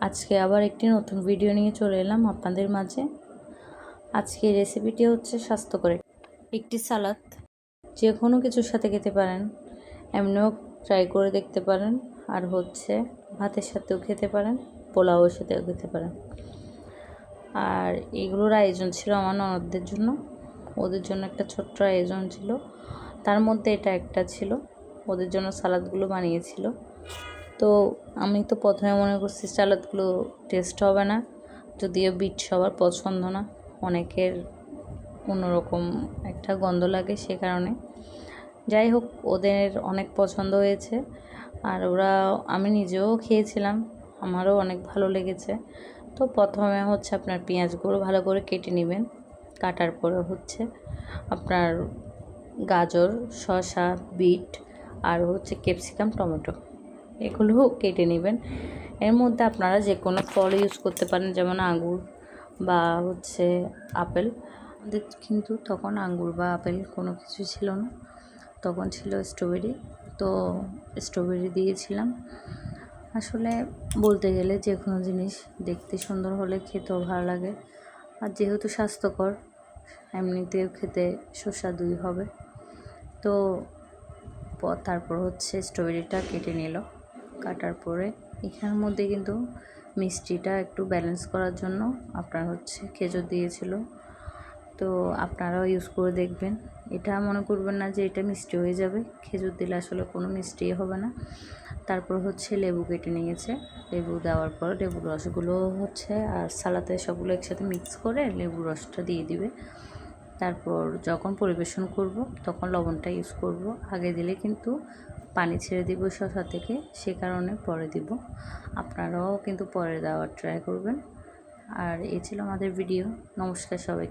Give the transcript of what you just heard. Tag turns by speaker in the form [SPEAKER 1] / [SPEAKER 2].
[SPEAKER 1] আজকে আবার একটি নতুন ভিডিও নিয়ে চলে এলাম আপনাদের মাঝে। আজকের রেসিপিটি হচ্ছে স্বাস্থ্যকর একটি সালাদ। যে কোনো কিছুর সাথে খেতে পারেন, এমনিও ট্রাই করে দেখতে পারেন, আর হচ্ছে ভাতের সাথেও খেতে পারেন, পোলাওয়ের সাথেও খেতে পারেন। আর এগুলোর আয়োজন ছিল আমার ননদদের জন্য, ওদের জন্য একটা ছোট্ট আয়োজন ছিল, তার মধ্যে এটা একটা ছিল। ওদের জন্য সালাদগুলো বানিয়েছিল। তো আমি তো প্রথমে মনে করছি সালাদগুলো টেস্ট হবে না, যদিও বিট সবার পছন্দ না, অনেকের অন্যরকম একটা গন্ধ লাগে, সে কারণে। যাই হোক, ওদের অনেক পছন্দ হয়েছে, আর আমি নিজেও খেয়েছিলাম, আমারও অনেক ভালো লেগেছে। তো প্রথমে হচ্ছে আপনার পেঁয়াজগুলো ভালো করে কেটে নেবেন। কাটার পরে হচ্ছে আপনার গাজর, শসা, বিট আর হচ্ছে ক্যাপসিকাম, টমেটো এগুলো কেটে নেবেন। এর মধ্যে আপনারা যে কোনো ফল ইউজ করতে পারেন, যেমন আঙ্গুর বা হচ্ছে আপেল। আমাদের কিন্তু তখন আঙ্গুর বা আপেল কোনো কিছু ছিল না, তখন ছিল স্ট্রবেরি। তো স্ট্রবেরি দিয়েছিলাম। আসলে বলতে গেলে যে কোনো জিনিস দেখতে সুন্দর হলে খেতেও ভালো লাগে, আর যেহেতু স্বাস্থ্যকর, এমনিতেও খেতে সুস্বাদুই হবে। তো তারপর হচ্ছে স্ট্রবেরিটা কেটে নিল। কাটার পরে এখানের মধ্যে কিন্তু মিষ্টিটা একটু ব্যালেন্স করার জন্য আপনার হচ্ছে খেজুর দিয়েছিল। তো আপনারাও ইউজ করে দেখবেন। এটা মনে করবেন না যে এটা মিষ্টি হয়ে যাবে, খেজুর দিলে আসলে কোনো মিষ্টি হবে না। তারপর হচ্ছে লেবু কেটে নিয়েছে, লেবু দেওয়ার পর লেবুর রসগুলো হচ্ছে আর সালাতে সবগুলো একসাথে মিক্স করে লেবুর রসটা দিয়ে দিবে। তারপর যখন পরিবেশন করব তখন লবণটা ইউজ করব, আগে দিলে কিন্তু পানি ছেড়ে দিব শসা থেকে, সে কারণে পরে দিব। আপনারাও কিন্তু পরে দেওয়ার ট্রাই করবেন। আর এই ছিল আমাদের ভিডিও। নমস্কার সবাই।